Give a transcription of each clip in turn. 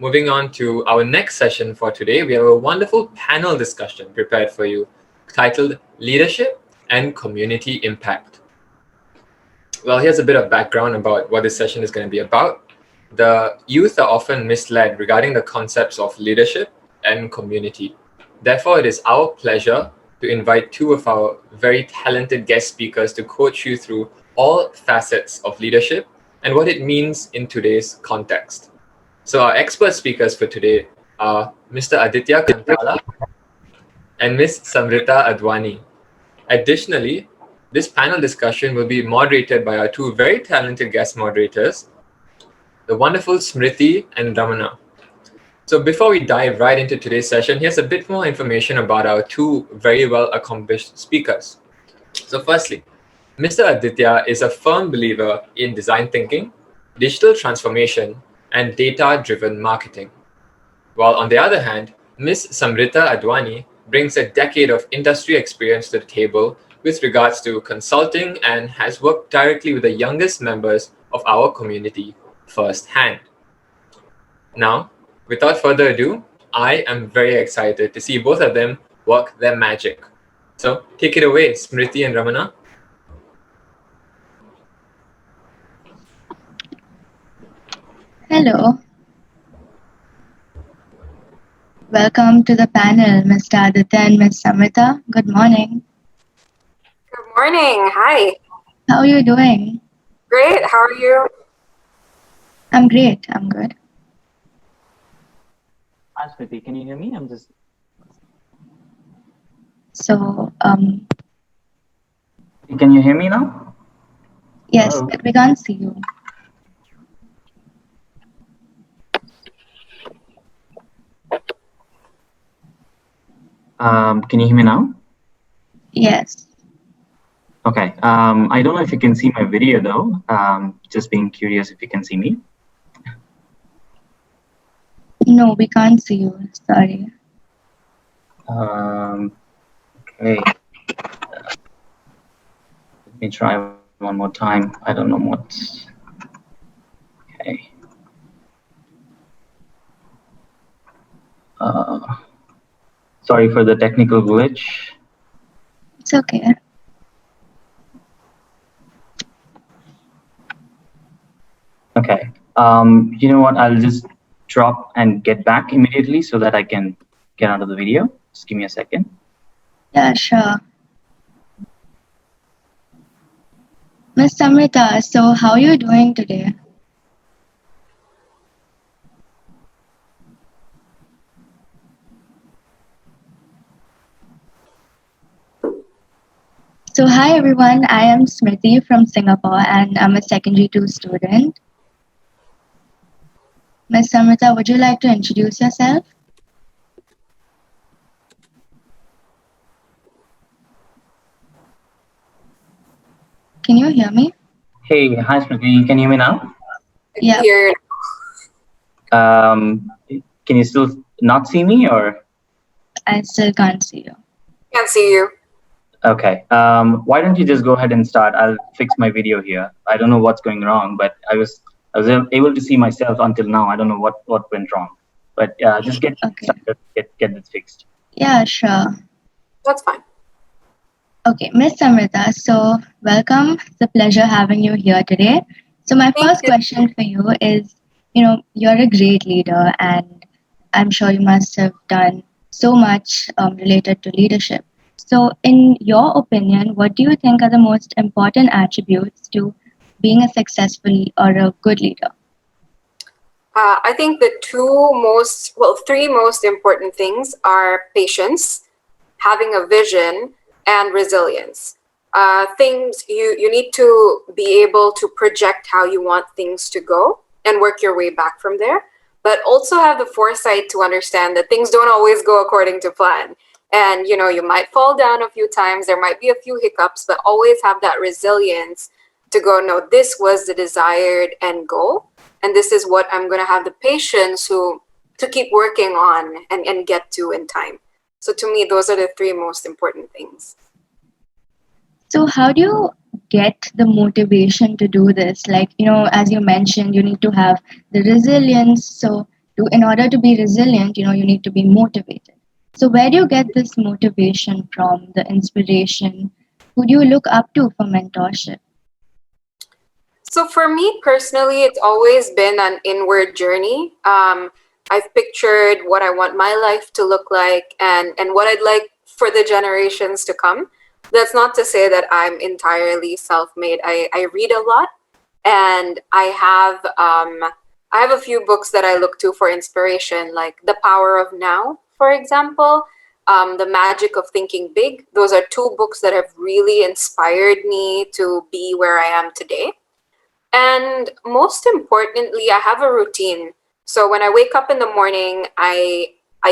moving on to our next session for today, we have a wonderful panel discussion prepared for you titled Leadership and Community Impact. Well, here's a bit of background about what this session is going to be about. The youth are often misled regarding the concepts of leadership and community. Therefore, it is our pleasure to invite two of our very talented guest speakers to coach you through all facets of leadership and what it means in today's context. So our expert speakers for today are Mr. Aditya Kanathala and Ms. Samrita Adwani. Additionally, this panel discussion will be moderated by our two very talented guest moderators, the wonderful Smriti and Ramana. So before we dive right into today's session, here's a bit more information about our two very well accomplished speakers. So firstly, Mr. Aditya is a firm believer in design thinking, digital transformation, and data-driven marketing. While on the other hand, Ms. Samrita Adwani brings a decade of industry experience to the table with regards to consulting and has worked directly with the youngest members of our community firsthand. Now, without further ado, I am very excited to see both of them work their magic. So take it away, Smriti and Ramana. Hello. Welcome to the panel, Mr. Aditya and Ms. Samrita. Good morning. Good morning. Hi. How are you doing? Great. How are you? I'm great. I'm good. Hi, Smriti. Can you hear me? So, Can you hear me now? yes, Hello? but we can't see you. Can you hear me now? Yes. Okay. I don't know if you can see my video though. Just being curious if you can see me. No, we can't see you. Sorry. Okay. Let me try one more time. I don't know what's. Okay. Sorry for the technical glitch. It's okay. Okay. You know what? I'll just drop and get back immediately so that I can get out of the video. Just give me a second. Yeah, sure. Ms. Samrita, so how are you doing today? So hi everyone, I am Smriti from Singapore and I'm a secondary 2 student. Ms. Samrita, would you like to introduce yourself? Can you hear me? Hey, hi Smriti. Can you hear me now? Yeah. Here. Can you still not see me or? I still can't see you. Can't see you. Okay. Why don't you just go ahead and start? I'll fix my video here. I don't know what's going wrong, but I was able to see myself until now. I don't know what went wrong, but just get started, get this fixed. Yeah, sure. That's fine. Okay, Ms. Samrita, so welcome. It's a pleasure having you here today. So my first question for you is, you're a great leader and I'm sure you must have done so much related to leadership. So in your opinion, what do you think are the most important attributes to being a successful or a good leader? I think the three most important things are patience, having a vision, and resilience. Things you need to be able to project how you want things to go and work your way back from there, but also have the foresight to understand that things don't always go according to plan. And you might fall down a few times, there might be a few hiccups, but always have that resilience to go, no, this was the desired end goal, and this is what I'm going to have the patience to keep working on and get to in time. So to me, those are the three most important things. So how do you get the motivation to do this? Like, as you mentioned, you need to have the resilience. So in order to be resilient, you need to be motivated. So where do you get this motivation from, the inspiration? Who do you look up to for mentorship? So for me personally, it's always been an inward journey. I've pictured what I want my life to look like, and what I'd like for the generations to come. That's not to say that I'm entirely self-made. I read a lot, and I have a few books that I look to for inspiration, like The Power of Now, for example. The Magic of Thinking Big. Those are two books that have really inspired me to be where I am today. And most importantly, I have a routine. So when I wake up in the morning, I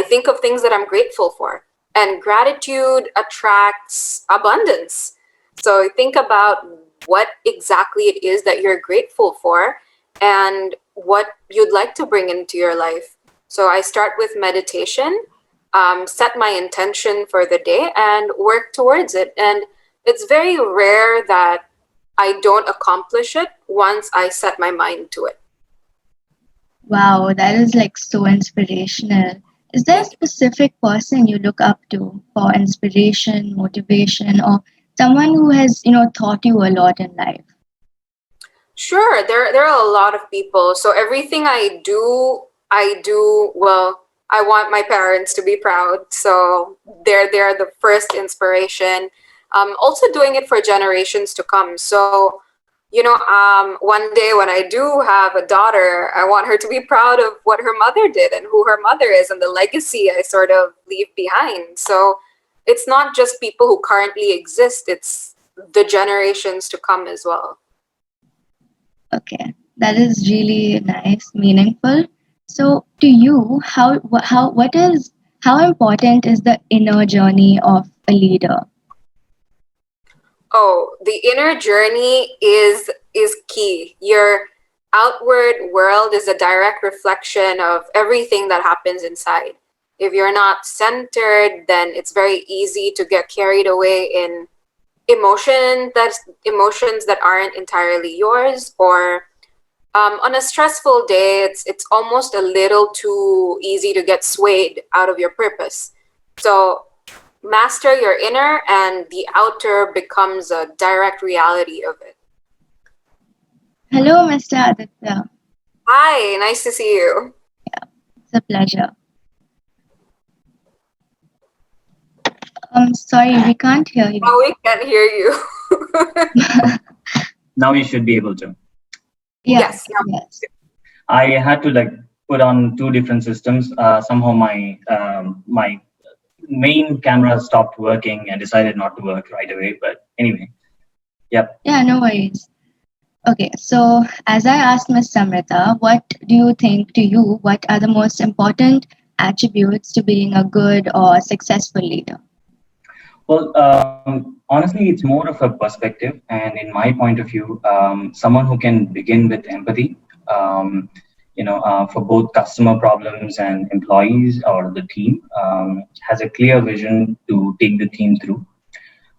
think of things that I'm grateful for. And gratitude attracts abundance. So think about what exactly it is that you're grateful for and what you'd like to bring into your life. So I start with meditation, set my intention for the day, and work towards it. And it's very rare that I don't accomplish it once I set my mind to it. Wow, that is like so inspirational. Is there a specific person you look up to for inspiration, motivation, or someone who has, taught you a lot in life? Sure, there are a lot of people. So everything I do well. I want my parents to be proud. So they're the first inspiration. Also doing it for generations to come. So one day when I do have a daughter, I want her to be proud of what her mother did and who her mother is and the legacy I sort of leave behind. So it's not just people who currently exist, it's the generations to come as well. Okay, that is really nice, meaningful. So, to you, how important is the inner journey of a leader? Oh, the inner journey is key. Your outward world is a direct reflection of everything that happens inside. If you're not centered, then it's very easy to get carried away in emotions that aren't entirely yours, or on a stressful day, it's almost a little too easy to get swayed out of your purpose. So master your inner, and the outer becomes a direct reality of it. Hello, Mr. Aditya. Hi, nice to see you. It's a pleasure. Sorry, we can't hear you. Oh, we can hear you. Now you should be able to. Yes. Yes. I had to put on two different systems. Somehow my main camera stopped working and decided not to work right away. But anyway, yep. Yeah, no worries. Okay, so as I asked Ms. Samrita, what do you think, to you, what are the most important attributes to being a good or successful leader? Well, honestly, it's more of a perspective, and in my point of view, someone who can begin with empathy, for both customer problems and employees or the team, has a clear vision to take the team through.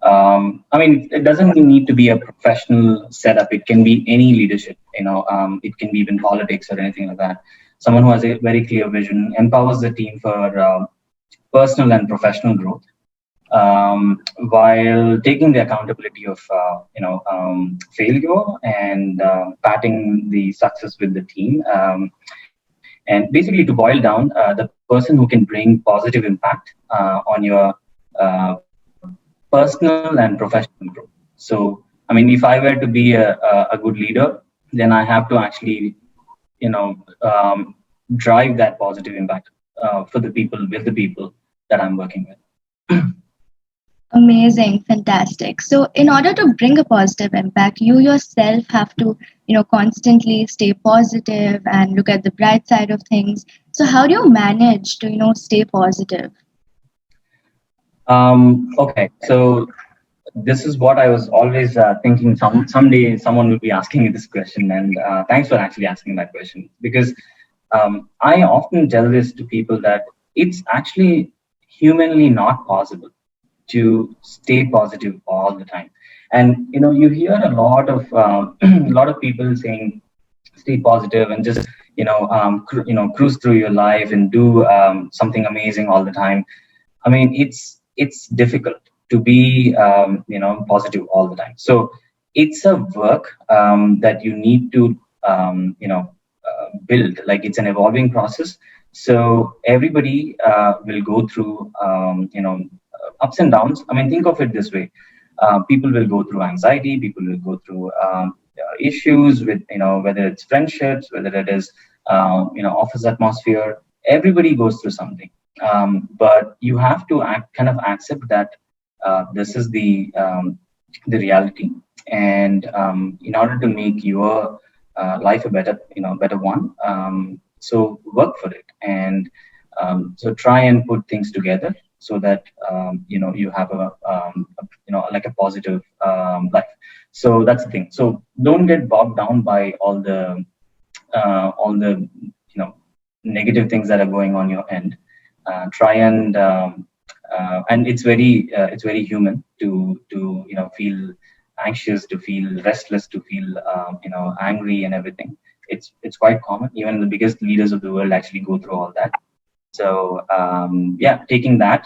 It doesn't need to be a professional setup. It can be any leadership. It can be even politics or anything like that. Someone who has a very clear vision, empowers the team for personal and professional growth, while taking the accountability of failure and patting the success with the team. And basically, to boil down, the person who can bring positive impact on your personal and professional growth. So, if I were to be a good leader, then I have to actually, drive that positive impact for the people, with the people that I'm working with. Amazing, fantastic. So, in order to bring a positive impact, you yourself have to, constantly stay positive and look at the bright side of things. So, how do you manage to, stay positive? Okay, so this is what I was always thinking. Someday someone will be asking me this question, and thanks for actually asking that question, because I often tell this to people that it's actually humanly not possible to stay positive all the time. And you hear a lot of a lot of people saying stay positive and just cruise through your life and do something amazing all the time. I mean, it's difficult to be positive all the time. So it's a work that you need to build. Like, it's an evolving process. So everybody will go through ups and downs. I mean, think of it this way: people will go through anxiety. People will go through issues with whether it's friendships, whether it is office atmosphere. Everybody goes through something, but you have to kind of accept that this is the reality, and in order to make your life a better one, so work for it, and so try and put things together so that you have like a positive life. So that's the thing. So don't get bogged down by all the negative things that are going on your end. Try and it's very human to feel anxious, to feel restless, to feel angry and everything. It's quite common. Even the biggest leaders of the world actually go through all that. So yeah, taking that,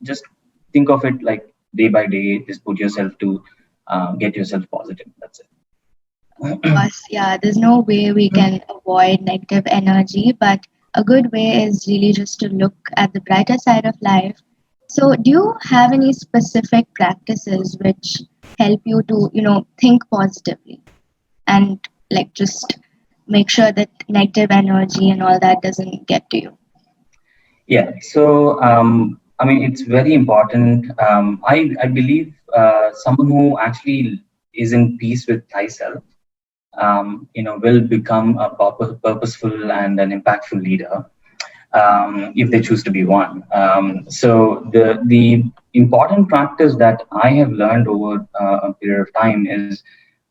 just think of it like day by day. Just put yourself to get yourself positive. That's it. Of course, yeah, there's no way we can avoid negative energy, but a good way is really just to look at the brighter side of life. So, do you have any specific practices which help you to, think positively and like just make sure that negative energy and all that doesn't get to you? Yeah. So I mean, it's very important. I believe someone who actually is in peace with thyself, will become a purposeful and an impactful leader, if they choose to be one. So the important practice that I have learned over a period of time is,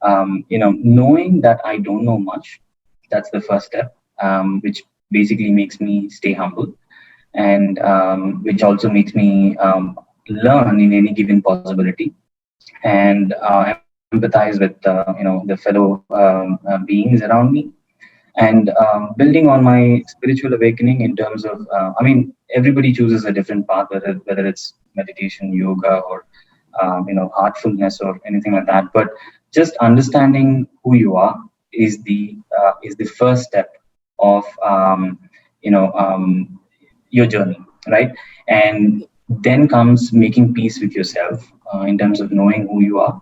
knowing that I don't know much. That's the first step, which basically makes me stay humble, and which also makes me learn in any given possibility, and empathize with the fellow beings around me, and building on my spiritual awakening in terms of I mean, everybody chooses a different path, whether it's meditation, yoga, or heartfulness or anything like that. But just understanding who you are is the first step of you know your journey, right? And then comes making peace with yourself, in terms of knowing who you are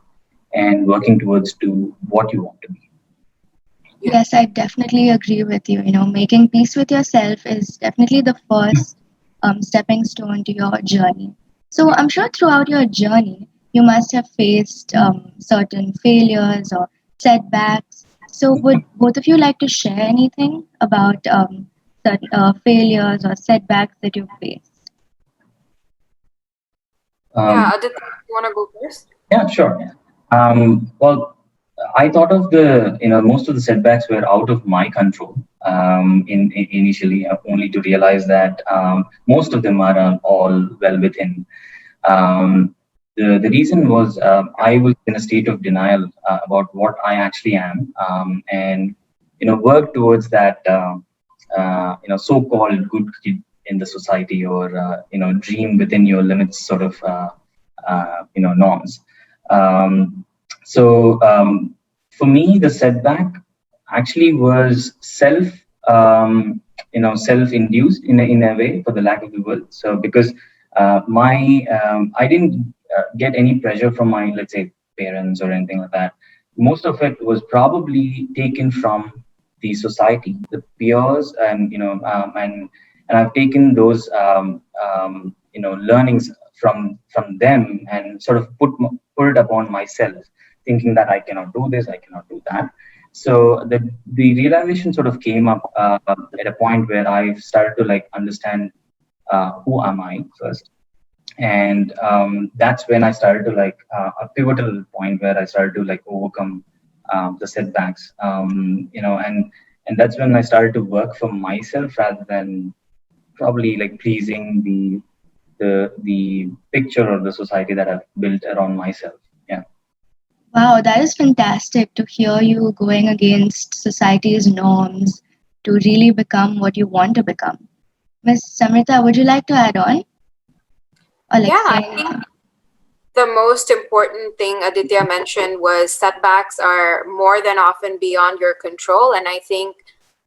and working towards to what you want to be. Yes, I definitely agree with you. Making peace with yourself is definitely the first stepping stone to your journey. So I'm sure throughout your journey, you must have faced certain failures or setbacks. So would both of you like to share anything about certain failures or setbacks that you faced? Yeah, Aditya, you want to go first? Yeah, sure. Well, I thought of most of the setbacks were out of my control, initially, only to realize that most of them are all well within. The reason was, I was in a state of denial about what I actually am, and work towards that so-called good kid in the society, or dream within your limits sort of norms. Um, so for me, the setback actually was self-induced in a way, for the lack of the word. So because my I didn't get any pressure from my, let's say, parents or anything like that. Most of it was probably taken from the society, the peers, and and I've taken those learnings from them, and sort of put it upon myself, thinking that I cannot do this, I cannot do that. So the realization sort of came up at a point where I started to like understand who am I first, and that's when I started to like a pivotal point where I started to like overcome the setbacks, and that's when I started to work for myself rather than probably like pleasing the picture or the society that I've built around myself. Yeah. Wow, that is fantastic to hear you going against society's norms to really become what you want to become. Miss Samrita, would you like to add on or like Yeah, say I think anything? the most important thing Aditya mentioned was setbacks are more than often beyond your control. And I think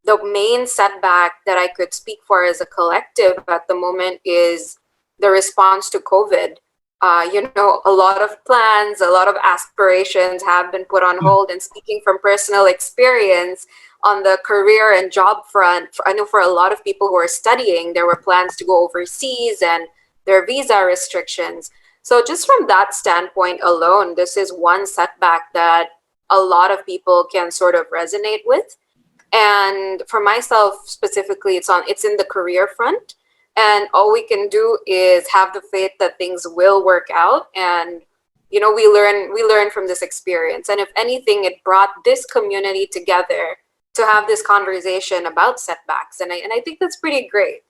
the main setback that I could speak for as a collective at the moment is the response to COVID. A lot of plans, a lot of aspirations have been put on hold. And speaking from personal experience on the career and job front, I know for a lot of people who are studying, there were plans to go overseas and there are visa restrictions. So, just from that standpoint alone, this is one setback that a lot of people can sort of resonate with. And for myself specifically, it's in the career front. And all we can do is have the faith that things will work out. And we learn from this experience. And if anything, it brought this community together to have this conversation about setbacks. And I think that's pretty great.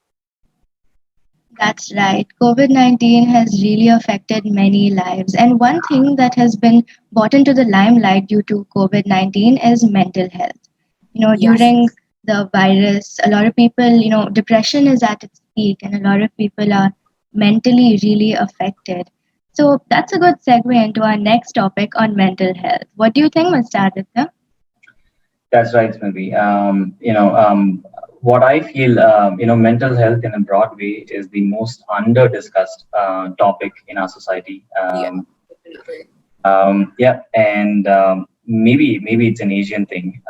That's right. COVID-19 has really affected many lives. And one thing that has been brought into the limelight due to COVID-19 is mental health. Yes. During the virus, a lot of people, depression is at its peak, and a lot of people are mentally really affected. So that's a good segue into our next topic on mental health. What do you think, Mr. Aditya? That's right, Smriti. What I feel, mental health in a broad way is the most under discussed topic in our society. Yeah, definitely. Yeah, and maybe it's an Asian thing,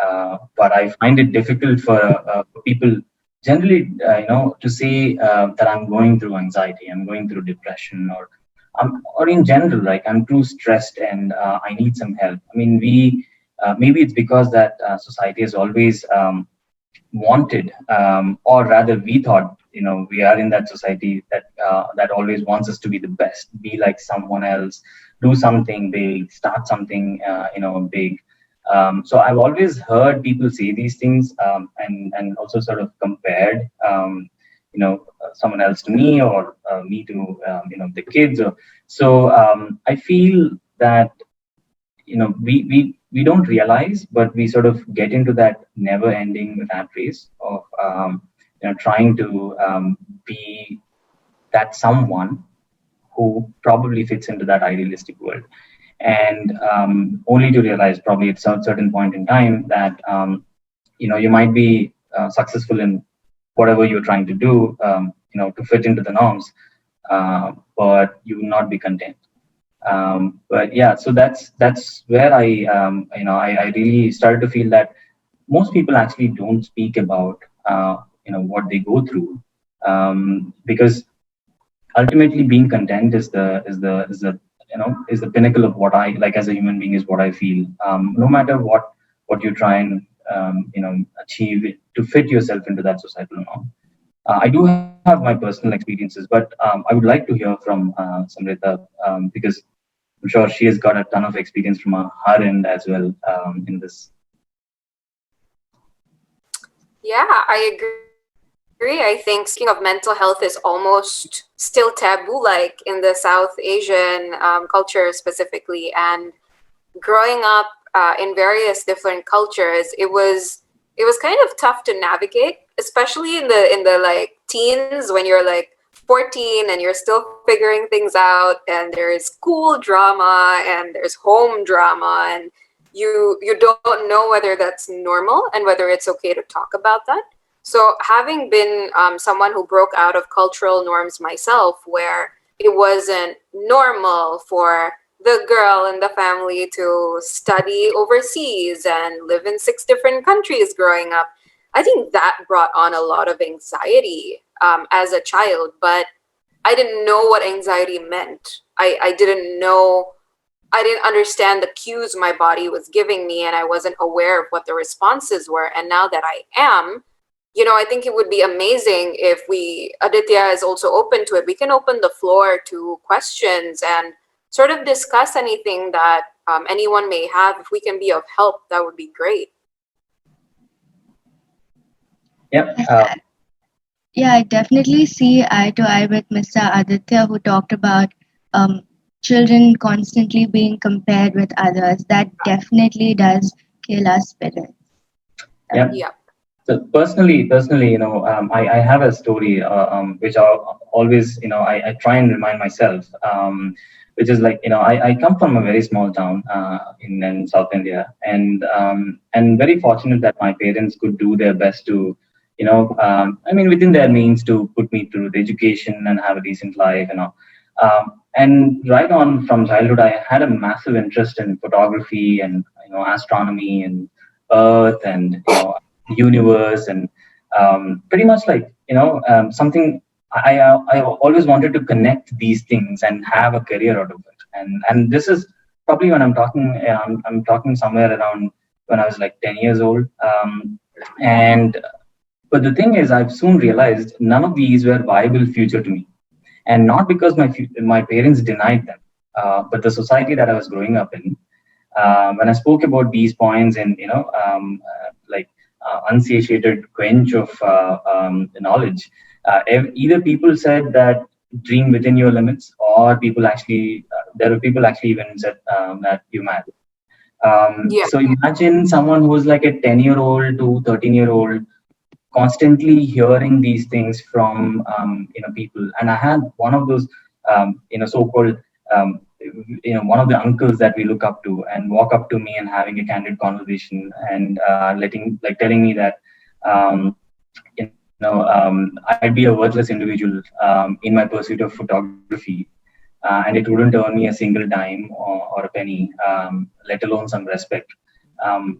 but I find it difficult for people generally, to say that I'm going through anxiety, I'm going through depression, or in general, like I'm too stressed and I need some help. I mean, we maybe it's because that society has always wanted, or rather, we thought, we are in that society that always wants us to be the best, be like someone else, do something big, start something, big. So I've always heard people say these things, and also sort of compared, someone else to me, or me to, the kids. I feel that we don't realize, but we sort of get into that never ending rat race of trying to be that someone who probably fits into that idealistic world, and only to realize probably at some certain point in time that you might be successful in whatever you're trying to do, to fit into the norms, but you will not be content. But yeah, so that's where I really started to feel that most people actually don't speak about what they go through, because ultimately being content is the pinnacle of what I like as a human being, is what I feel. No matter what you try and achieve to fit yourself into that societal norm. I do have my personal experiences, but I would like to hear from Samrita, because I'm sure she has got a ton of experience from her end as well, in this. Yeah, I agree. I think speaking of mental health is almost still taboo, like in the South Asian culture specifically. And growing up in various different cultures, it was kind of tough to navigate, especially in the like teens when you're like 14 and you're still figuring things out, and there is school drama and there's home drama, and you don't know whether that's normal and whether it's okay to talk about that. So having been someone who broke out of cultural norms myself, where it wasn't normal for the girl in the family to study overseas and live in 6 different countries growing up, I think that brought on a lot of anxiety as a child. But I didn't know what anxiety meant. I didn't understand the cues my body was giving me, and I wasn't aware of what the responses were. And now that I am, I think it would be amazing if Aditya is also open to it. We can open the floor to questions and sort of discuss anything that anyone may have. If we can be of help, that would be great. Yep. Yeah, I definitely see eye to eye with Mr. Aditya, who talked about um, children constantly being compared with others, that definitely does kill our spirit. Yeah. Yeah. So personally, I have a story which I always, I try and remind myself, which is like, I come from a very small town in South India, and very fortunate that my parents could do their best to, I mean, within their means to put me through the education and have a decent life, and right on from childhood, I had a massive interest in photography and, astronomy and Earth and, universe and pretty much like something I always wanted to connect these things and have a career out of it, and this is probably when I'm talking somewhere around when I was like 10 years old, and but the thing is I've soon realized none of these were viable future to me, and not because my parents denied them, but the society that I was growing up in. When I spoke about these points and like unsatiated quench of knowledge, either people said that dream within your limits, or people actually there were people actually even said that you mad. Yeah. So imagine someone who's like a 10-year-old to 13-year-old constantly hearing these things from people, and I had one of those so-called one of the uncles that we look up to and walk up to me and having a candid conversation and telling me that um, I'd be a worthless individual in my pursuit of photography, and it wouldn't earn me a single dime or a penny, let alone some respect.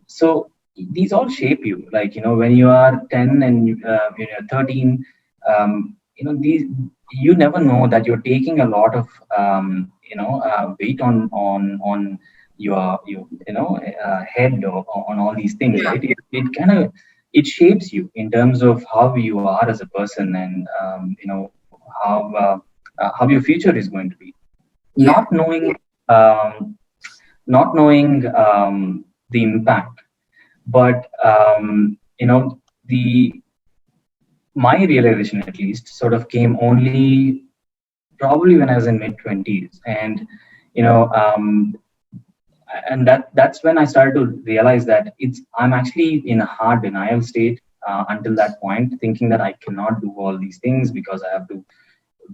So these all shape you. Like when you are 10 and 13, these you never know that you're taking a lot of weight on your head or on all these things, Yeah. right? It kind of it shapes you in terms of how you are as a person and how your future is going to be. Not Yeah. knowing um, not knowing the impact, but the my realization at least sort of came only probably when I was in mid 20s, and you know um, that's when I started to realize that I'm actually in a hard denial state until that point, thinking that I cannot do all these things because I have to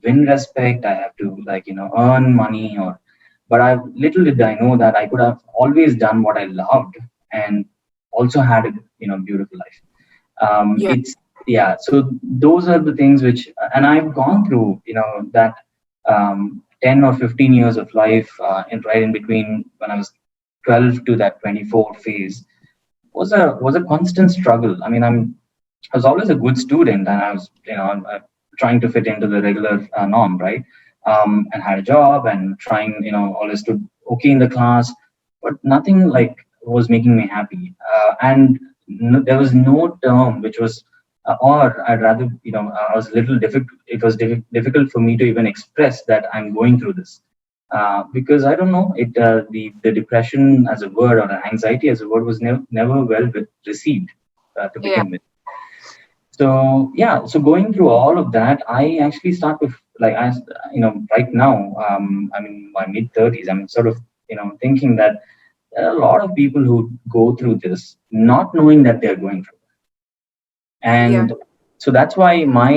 win respect, I have to earn money, or but I little did I know that I could have always done what I loved and also had a beautiful life. Yeah. It's Yeah, so those are the things which, and I've gone through that 10 or 15 years of life right in between when I was 12 to that 24 phase was a constant struggle. I mean, I was always a good student, and I was trying to fit into the regular norm, right? And had a job and trying always to okay in the class, but nothing like was making me happy. And there was no term which was, or I'd rather I was a little difficult. It was difficult for me to even express that I'm going through this. Because I don't know, the depression as a word or anxiety as a word was never well received to Yeah. begin with. So yeah, so going through all of that, I actually start with like right now, I'm in my mid 30s. I'm sort of thinking that there are a lot of people who go through this not knowing that they're going through, Yeah. and so that's why my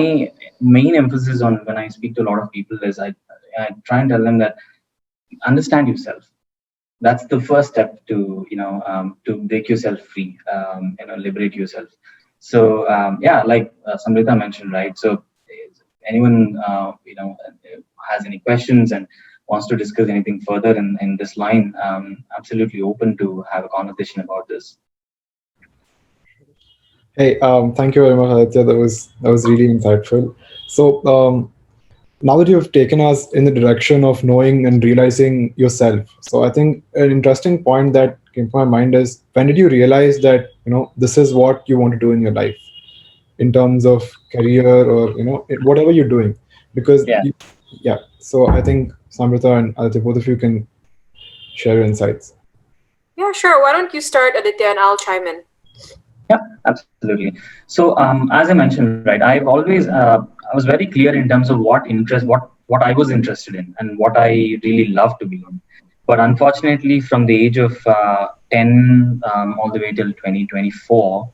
main emphasis on when I speak to a lot of people is I try and tell them that understand yourself. That's the first step to to break yourself free, liberate yourself. So yeah, like Samrita mentioned, right? So if anyone has any questions and wants to discuss anything further in this line, absolutely open to have a conversation about this. Hey, thank you very much, Aditya. That was really insightful. So now that you've taken us in the direction of knowing and realizing yourself, so I think an interesting point that came to my mind is, when did you realize that this is what you want to do in your life, in terms of career, or whatever you're doing? Because Yeah. yeah. So I think Samrita and Aditya, both of you can share your insights. Yeah, sure. Why don't you start, Aditya, and I'll chime in. Yeah, absolutely. So, as I mentioned, right, I've always I was very clear in terms of what what I was interested in and what I really love to be doing. But unfortunately, from the age of 10 all the way till 2024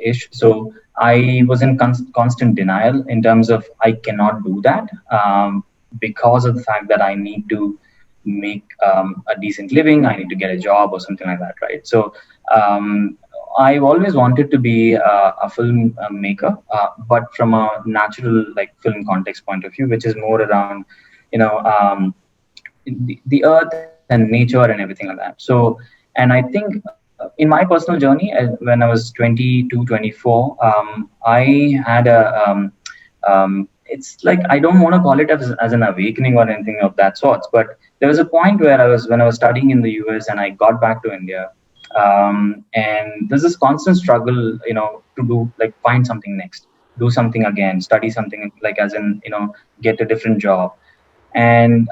ish, so I was in constant denial in terms of I cannot do that because of the fact that I need to make a decent living, I need to get a job or something like that, right? So um, I've always wanted to be a film maker, but from a natural like film context point of view, which is more around, you know, the earth and nature and everything like that. So, and I think in my personal journey, when I was 22, 24, I had it's like, I don't want to call it as an awakening or anything of that sorts, but there was a point where when I was studying in the US and I got back to India, and there's this constant struggle, to do like find something next, do something again, study something, like as in, get a different job. And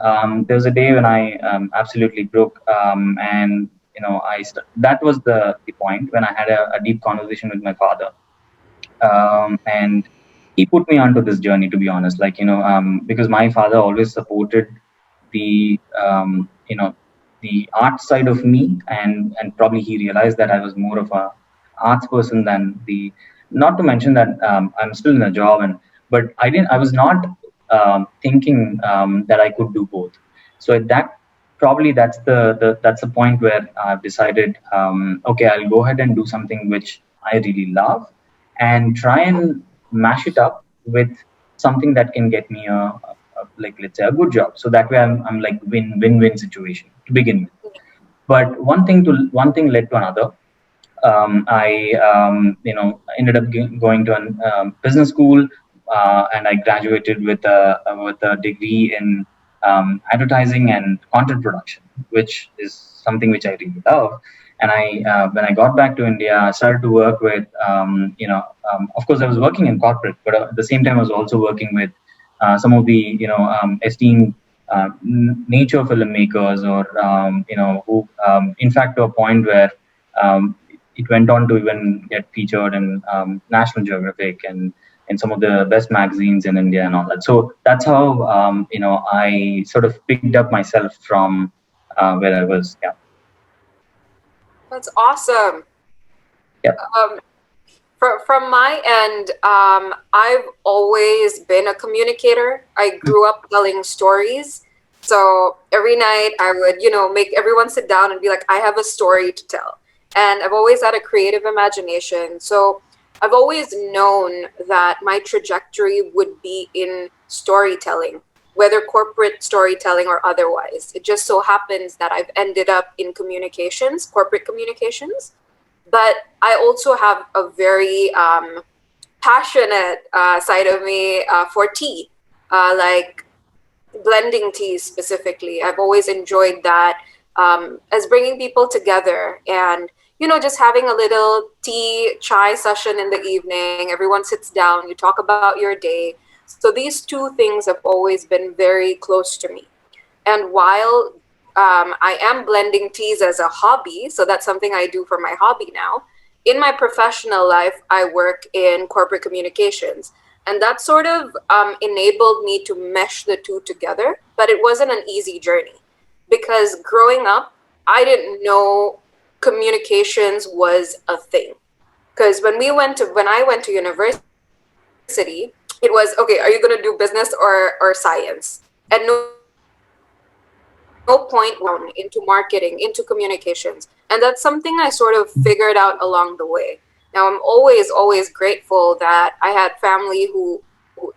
there was a day when I absolutely broke, and that was the point when I had a deep conversation with my father, and he put me onto this journey, to be honest, like, because my father always supported the the art side of me, and probably he realized that I was more of a arts person than the, not to mention that I'm still in a job, but I was not thinking that I could do both. So at that, probably that's the point where I've decided, okay, I'll go ahead and do something which I really love, and try and mash it up with something that can get me like, let's say, a good job. So that way I'm like win-win situation to begin with. But one thing led to another. I ended up going to a business school, and I graduated with a degree in advertising and content production, which is something which I really love. And I when I got back to India, I started to work with of course I was working in corporate, but at the same time I was also working with some of the esteemed nature filmmakers, or who in fact, to a point where it went on to even get featured in National Geographic and in some of the best magazines in India and all that. So that's how I sort of picked up myself from where I was. Yeah. That's awesome. Yep. From my end, I've always been a communicator. I grew up telling stories. So every night I would, make everyone sit down and be like, I have a story to tell. And I've always had a creative imagination. So I've always known that my trajectory would be in storytelling, whether corporate storytelling or otherwise. It just so happens that I've ended up in communications, corporate communications. But I also have a very passionate side of me for tea, like blending teas specifically. I've always enjoyed that, as bringing people together, and just having a little tea chai session in the evening. Everyone sits down, you talk about your day. So these two things have always been very close to me. And while I am blending teas as a hobby, so that's something I do for my hobby now. In my professional life, I work in corporate communications, and that sort of enabled me to mesh the two together. But it wasn't an easy journey, because growing up, I didn't know communications was a thing. Because when I went to university, it was, okay, are you going to do business or science? And no point into marketing, into communications. And that's something I sort of figured out along the way. Now, I'm always grateful that I had family who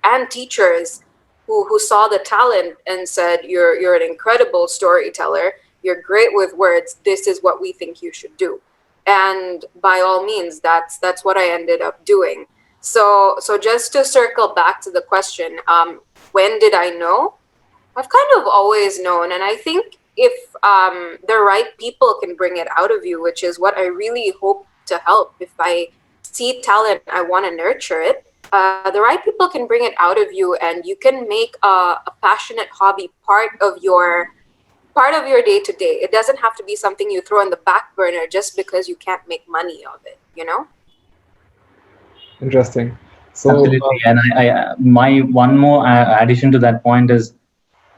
and teachers who saw the talent and said, you're an incredible storyteller. You're great with words. This is what we think you should do. And by all means, that's what I ended up doing. So just to circle back to the question, when did I know? I've kind of always known, and I think if the right people can bring it out of you, which is what I really hope to help. If I see talent, I want to nurture it. The right people can bring it out of you, and you can make a passionate hobby part of your day to day. It doesn't have to be something you throw in the back burner just because you can't make money of it. Interesting. So Absolutely. And my one more addition to that point is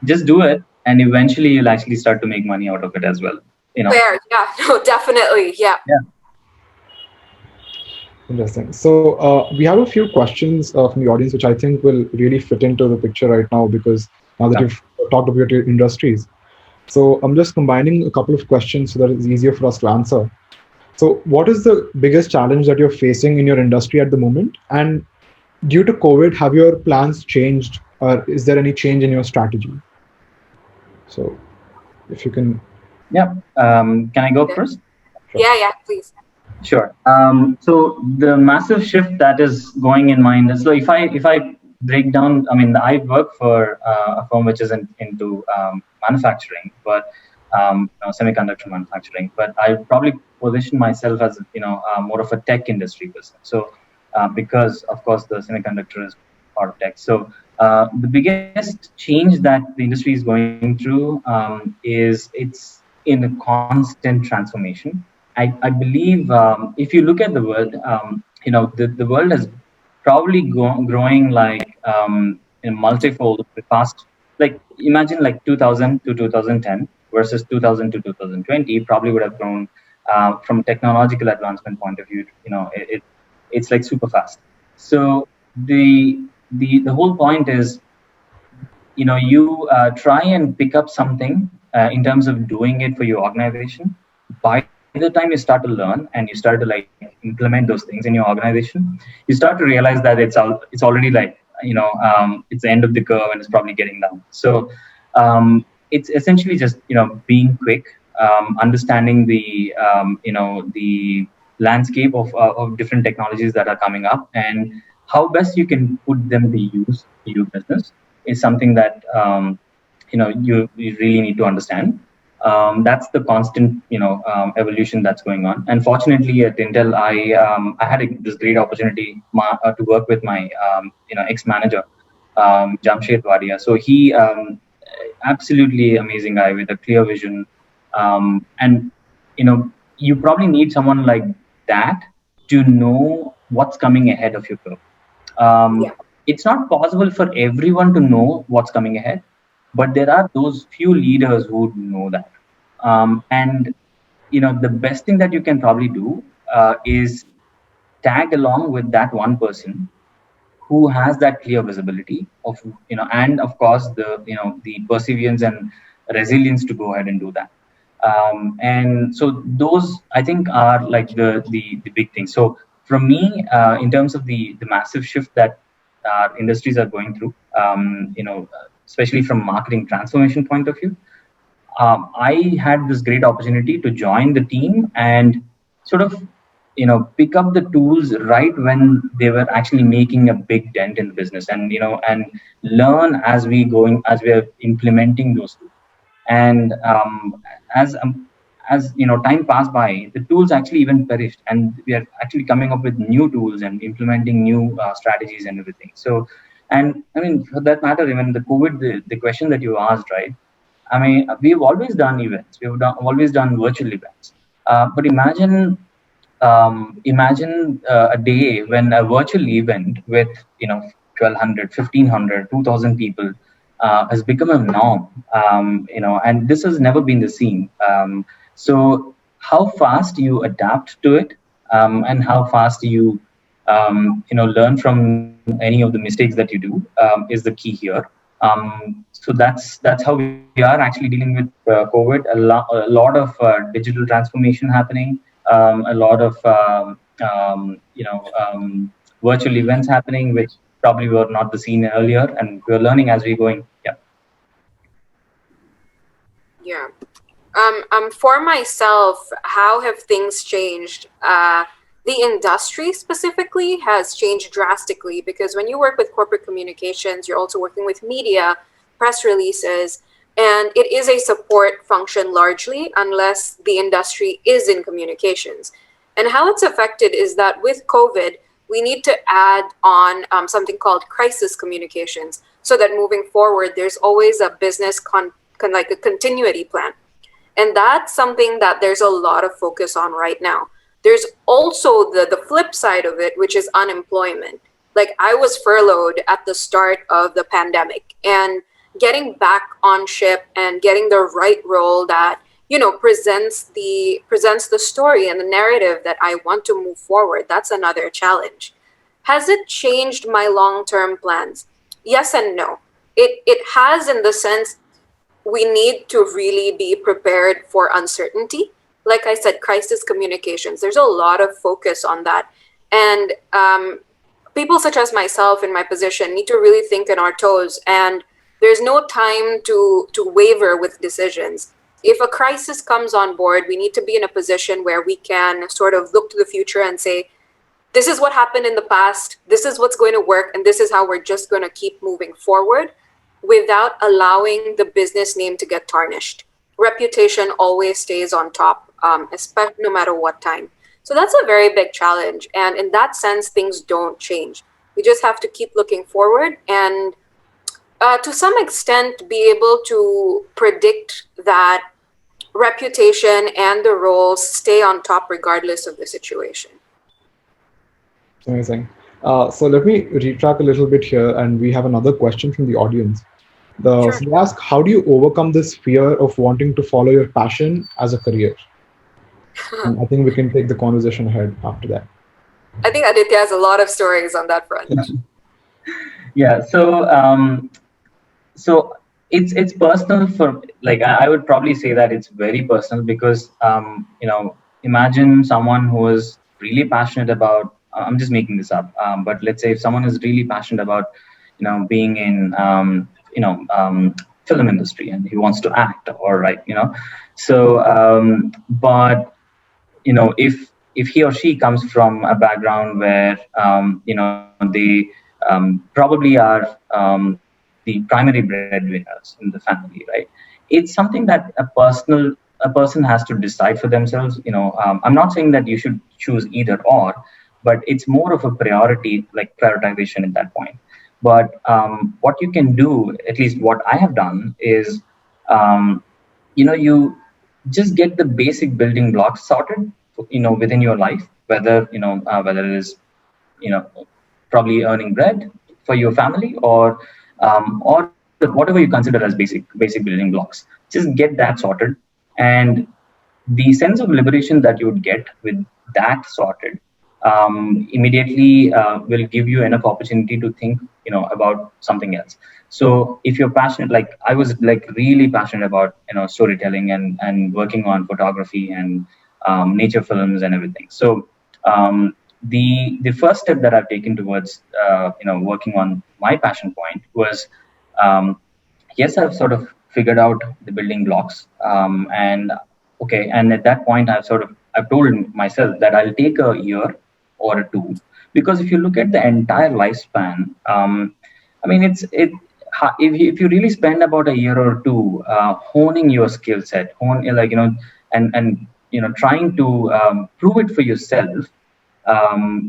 just do it, and eventually you'll actually start to make money out of it as well. Fair. Yeah. No, definitely. Yeah. Yeah. interesting. So we have a few questions from the audience, which I think will really fit into the picture right now, because now that Yeah. you've talked about your industries. So I'm just combining a couple of questions so that it's easier for us to answer. So what is the biggest challenge that you're facing in your industry at the moment? And due to COVID, have your plans changed, or is there any change in your strategy? So if you can. Yeah. Can I go Yeah. first? Sure. Yeah. Please. Sure. So the massive shift that is going in mind is, so if I break down, I mean, I work for a firm which is into manufacturing, but semiconductor manufacturing. But I probably position myself as more of a tech industry person. So because of course the semiconductor is part of tech. So the biggest change that the industry is going through is it's in a constant transformation. I believe if you look at the world, the world is probably growing like in multifold the past. Like imagine like 2000 to 2010 versus 2000 to 2020 probably would have grown from technological advancement point of view. It's like super fast. So the whole point is you try and pick up something in terms of doing it for your organization. By the time you start to learn and you start to like implement those things in your organization, you start to realize that it's already like it's the end of the curve and it's probably getting down. So it's essentially just being quick, understanding the landscape of different technologies that are coming up, and how best you can put them to use for your business is something that you really need to understand. That's the constant evolution that's going on. And fortunately, at Intel, I had this great opportunity to work with my ex manager, Jamshed Wadia. So he absolutely amazing guy with a clear vision, and you probably need someone like that to know what's coming ahead of your curve. Yeah. It's not possible for everyone to know what's coming ahead, but there are those few leaders who know that. And the best thing that you can probably do is tag along with that one person who has that clear visibility of and of course the perseverance and resilience to go ahead and do that. And so those I think are like the big things. So from me, in terms of the massive shift that industries are going through, especially from marketing transformation point of view, I had this great opportunity to join the team and sort of pick up the tools right when they were actually making a big dent in the business, and and learn as we are implementing those tools. And as time passed by, the tools actually even perished, and we are actually coming up with new tools and implementing new strategies and everything. So, and I mean, for that matter, even the COVID, the question that you asked, right? I mean, we've always done events. Always done virtual events. But imagine a day when a virtual event with 1,200, 1,500, 2,000 people has become a norm. And this has never been the scene. So how fast you adapt to it, and how fast you learn from any of the mistakes that you do is the key here. So that's how we are actually dealing with COVID. A lot of digital transformation happening, a lot of virtual events happening, which probably were not the scene earlier, and we're learning as we're going. Yeah. Yeah. For myself, how have things changed? The industry specifically has changed drastically, because when you work with corporate communications, you're also working with media, press releases, and it is a support function largely, unless the industry is in communications. And how it's affected is that with COVID, we need to add on something called crisis communications, so that moving forward, there's always a business like a continuity plan. And that's something that there's a lot of focus on right now. There's also the flip side of it, which is unemployment. Like, I was furloughed at the start of the pandemic, and getting back on ship and getting the right role that, presents the story and the narrative that I want to move forward, that's another challenge. Has it changed my long-term plans? Yes and no. It has, in the sense we need to really be prepared for uncertainty. Like I said, crisis communications, there's a lot of focus on that. And people such as myself in my position need to really think on our toes. And there's no time to waver with decisions. If a crisis comes on board, we need to be in a position where we can sort of look to the future and say, this is what happened in the past, this is what's going to work, and this is how we're just going to keep moving forward without allowing the business name to get tarnished. Reputation always stays on top, especially no matter what time. So that's a very big challenge. And in that sense, things don't change. We just have to keep looking forward and to some extent be able to predict that reputation and the roles stay on top regardless of the situation. Amazing. So let me retrack a little bit here, and we have another question from the audience. Sure. So they ask, how do you overcome this fear of wanting to follow your passion as a career? And I think we can take the conversation ahead after that. I think Aditya has a lot of stories on that front. Yeah. So it's personal for, like, I would probably say that it's very personal because imagine someone who is really passionate about, I'm just making this up, but let's say if someone is really passionate about being in film industry and he wants to act or write, so but if he or she comes from a background where they probably are the primary breadwinners in the family, right? It's something that a person has to decide for themselves. I'm not saying that you should choose either or, but it's more of a priority, like prioritization at that point. But what you can do, at least what I have done, is you just get the basic building blocks sorted, within your life, whether it is probably earning bread for your family, or whatever you consider as basic building blocks. Just get that sorted, and the sense of liberation that you would get with that sorted immediately will give you enough opportunity to think about something else. So if you're passionate, like I was, like, really passionate about storytelling and working on photography and nature films and everything. So the first step that I've taken towards working on my passion point was, yes, I've sort of figured out the building blocks, and okay, and at that point I've told myself that I'll take a year or two, because if you look at the entire lifespan, I mean, if you really spend about a year or two honing your skill set, and trying to prove it for yourself,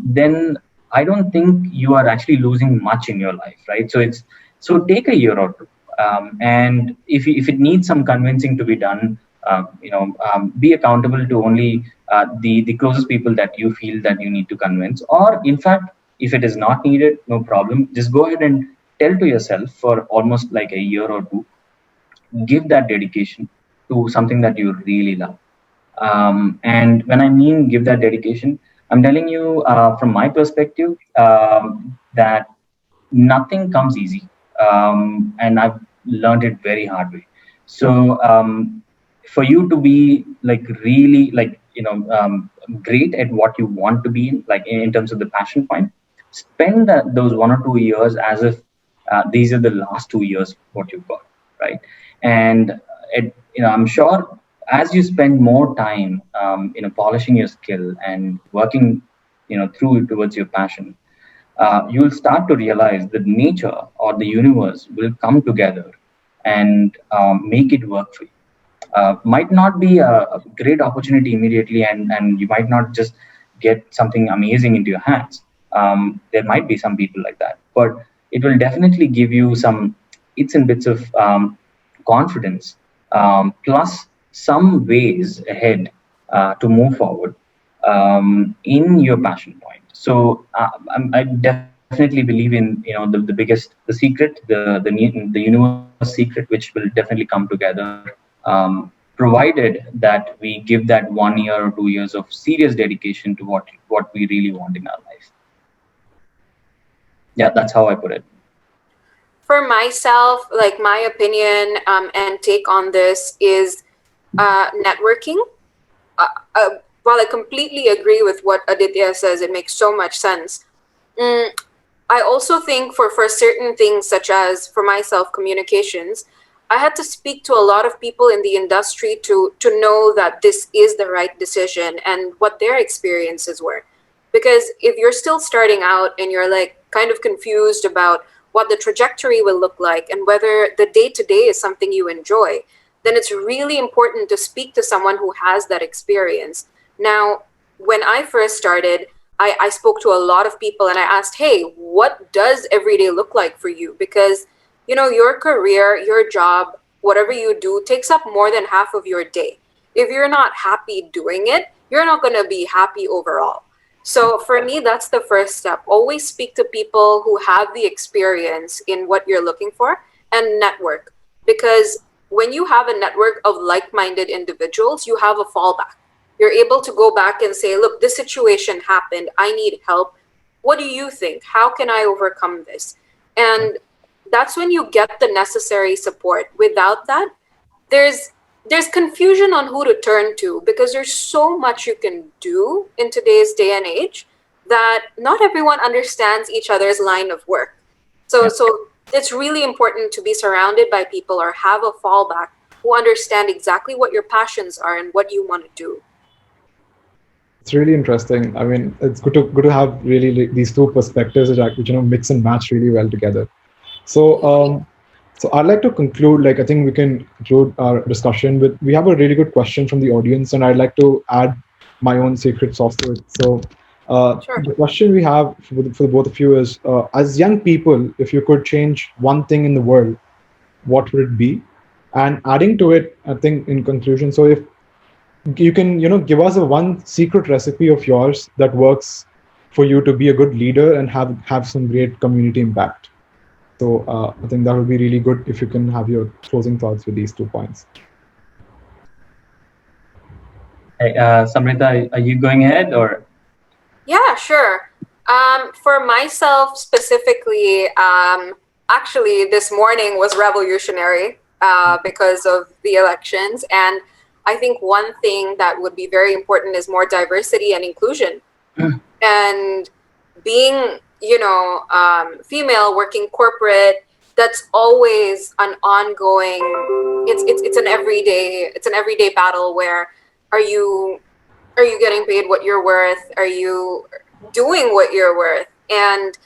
then I don't think you are actually losing much in your life, right? So take a year or two, and if it needs some convincing to be done, be accountable to only the closest people that you feel that you need to convince. Or in fact, if it is not needed, no problem. Just go ahead and tell to yourself for almost like a year or two, give that dedication to something that you really love. And when I mean give that dedication, I'm telling you from my perspective that nothing comes easy, and I've learned it very hard way. So for you to be like really great at what you want to be in, like in terms of the passion point, spend those 1 or 2 years as if these are the last 2 years what you've got, right? And I'm sure as you spend more time polishing your skill and working through towards your passion, you will start to realize that nature or the universe will come together and make it work for you. Might not be a great opportunity immediately, and you might not just get something amazing into your hands. There might be some people like that, but it will definitely give you some bits and bits of confidence, plus some ways ahead to move forward in your passion point. So I definitely definitely believe in the biggest, the secret, the universe secret, which will definitely come together, provided that we give that 1 year or 2 years of serious dedication to what we really want in our life. Yeah, that's how I put it. For myself, like my opinion and take on this is networking. While I completely agree with what Aditya says, it makes so much sense. I also think for certain things, such as for myself, communications, I had to speak to a lot of people in the industry to know that this is the right decision and what their experiences were. Because if you're still starting out and you're like kind of confused about what the trajectory will look like and whether the day-to-day is something you enjoy, then it's really important to speak to someone who has that experience. Now, when I first started, I spoke to a lot of people and I asked, hey, what does every day look like for you? Because, your career, your job, whatever you do takes up more than half of your day. If you're not happy doing it, you're not going to be happy overall. So for me, that's the first step. Always speak to people who have the experience in what you're looking for and network. Because when you have a network of like-minded individuals, you have a fallback. You're able to go back and say, look, this situation happened. I need help. What do you think? How can I overcome this? And that's when you get the necessary support. Without that, there's confusion on who to turn to because there's so much you can do in today's day and age that not everyone understands each other's line of work. So it's really important to be surrounded by people or have a fallback who understand exactly what your passions are and what you want to do. It's really interesting. I mean, it's good to have really these two perspectives which mix and match really well together. So so I'd like to conclude. Like, I think we can conclude our discussion with, we have a really good question from the audience, and I'd like to add my own secret sauce to it. So Sure. the question we have for the both of you is, as young people, if you could change one thing in the world, what would it be? And adding to it, I think in conclusion, so if you can give us a one secret recipe of yours that works for you to be a good leader and have some great community impact. So I think that would be really good if you can have your closing thoughts with these 2 points. Hey, Samrita, are you going ahead or? Yeah, sure. For myself specifically, actually this morning was revolutionary because of the elections. And I think one thing that would be very important is more diversity and inclusion. And being, female, working corporate, that's always an ongoing, it's an everyday battle where are you getting paid what you're worth? Are you doing what you're worth? And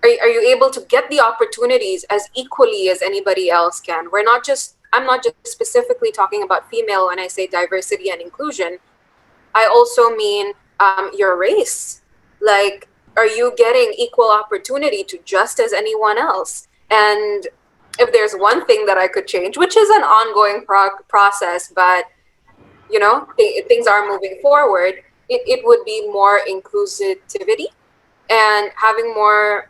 are you able to get the opportunities as equally as anybody else can? I'm not just specifically talking about female when I say diversity and inclusion. I also mean your race. Like, are you getting equal opportunity to just as anyone else? And if there's one thing that I could change, which is an ongoing process, but things are moving forward, it would be more inclusivity and having more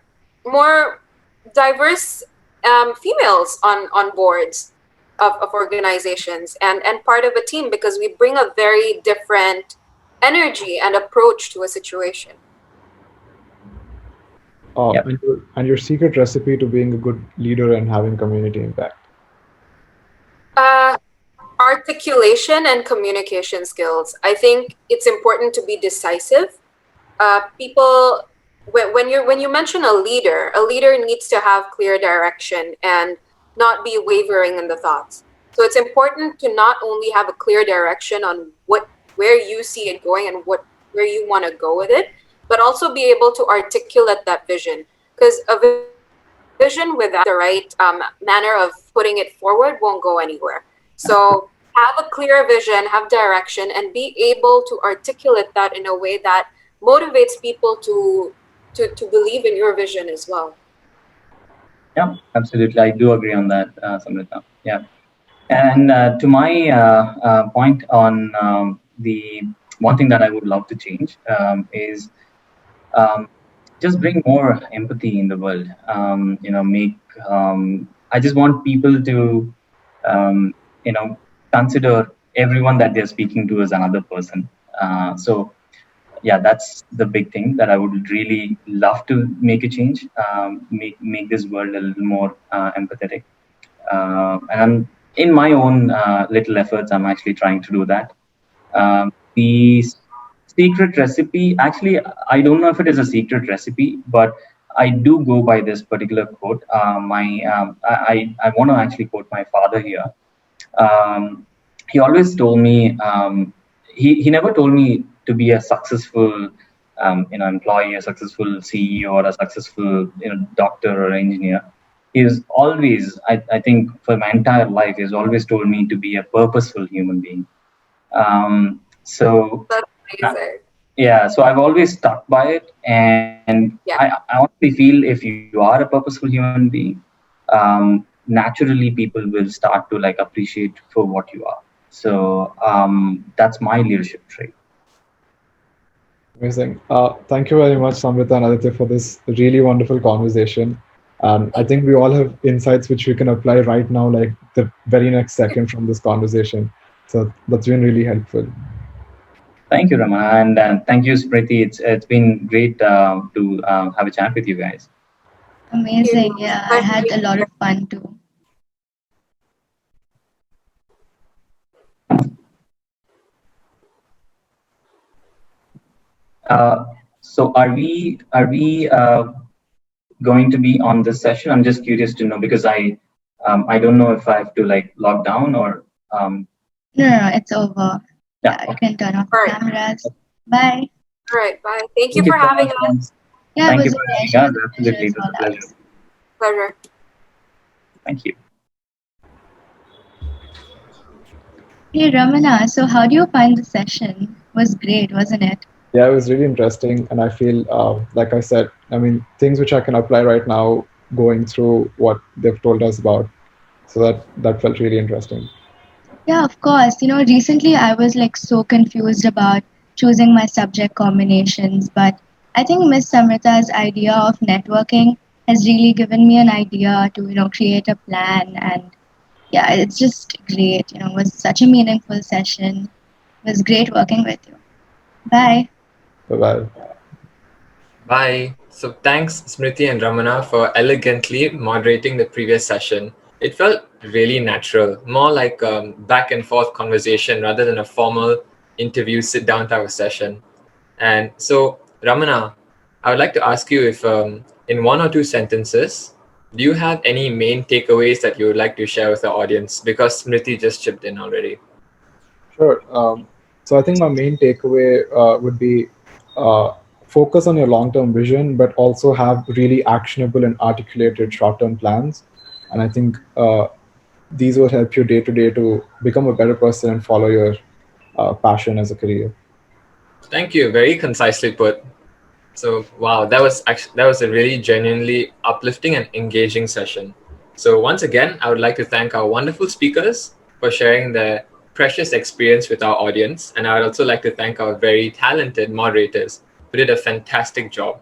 diverse females on boards of organizations and part of a team, because we bring a very different energy and approach to a situation. Yep. And your secret recipe to being a good leader and having community impact? Articulation and communication skills. I think it's important to be decisive. People, when you mention a leader needs to have clear direction and not be wavering in the thoughts. So it's important to not only have a clear direction on where you see it going and where you want to go with it, but also be able to articulate that vision. Because a vision without the right manner of putting it forward won't go anywhere. So have a clear vision, have direction, and be able to articulate that in a way that motivates people to believe in your vision as well. Yeah, absolutely. I do agree on that, Samrita. Yeah. And to my point on the one thing that I would love to change is just bring more empathy in the world. Make I just want people to consider everyone that they're speaking to as another person. So yeah, that's the big thing that I would really love to make a change, make this world a little more empathetic. And I'm in my own little efforts. I'm actually trying to do that. The secret recipe, actually, I don't know if it is a secret recipe, but I do go by this particular quote. I want to actually quote my father here. Um, he always told me, he never told me to be a successful employee, a successful CEO, or a successful doctor or engineer. He's always, I think for my entire life, he's always told me to be a purposeful human being. So That's uh, amazing. yeah, so I've always stuck by it, and Yeah. I honestly feel if you are a purposeful human being, naturally people will start to like appreciate for what you are. So that's my leadership trait. Amazing. Thank you very much, Samrita and Aditya, for this really wonderful conversation. And I think we all have insights which we can apply right now, like the very next second from this conversation. So that's been really helpful. Thank you, Rama, and thank you, Smriti. It's been great to have a chat with you guys. Amazing. Yeah, I had a lot of fun too. So are we going to be on this session? I'm just curious to know because I don't know if I have to like log down or No, it's over. yeah. Yeah, you Okay. can turn off All the right. cameras. Bye. All right. Bye. Thank you Thank you for so having much, us. friends. Yeah, it Thank you was a for having pleasure. us. The pleasure Absolutely, is it was all a pleasure. ours. Pleasure. Thank you. Hey, Ramana, so how do you find the session? Was great, wasn't it? Yeah, it was really interesting. And I feel, like I said, I mean, things which I can apply right now going through what they've told us about. So that felt really interesting. Yeah, of course. Recently I was like so confused about choosing my subject combinations, but I think Miss Samrita's idea of networking has really given me an idea to, create a plan. And yeah, it's just great. It was such a meaningful session. It was great working with you. Bye. Bye-bye. Bye. So thanks, Smriti and Ramana, for elegantly moderating the previous session. It felt really natural, more like a back and forth conversation rather than a formal interview sit down type of session. And so, Ramana, I would like to ask you if, in one or two sentences, do you have any main takeaways that you would like to share with the audience? Because Smriti just chipped in already. Sure. So I think my main takeaway would be uh, focus on your long-term vision, but also have really actionable and articulated short-term plans. And I think these will help you day to day to become a better person and follow your passion as a career. Thank you. Very concisely put. So wow, that was a really genuinely uplifting and engaging session. So once again, I would like to thank our wonderful speakers for sharing their precious experience with our audience, and I would also like to thank our very talented moderators who did a fantastic job.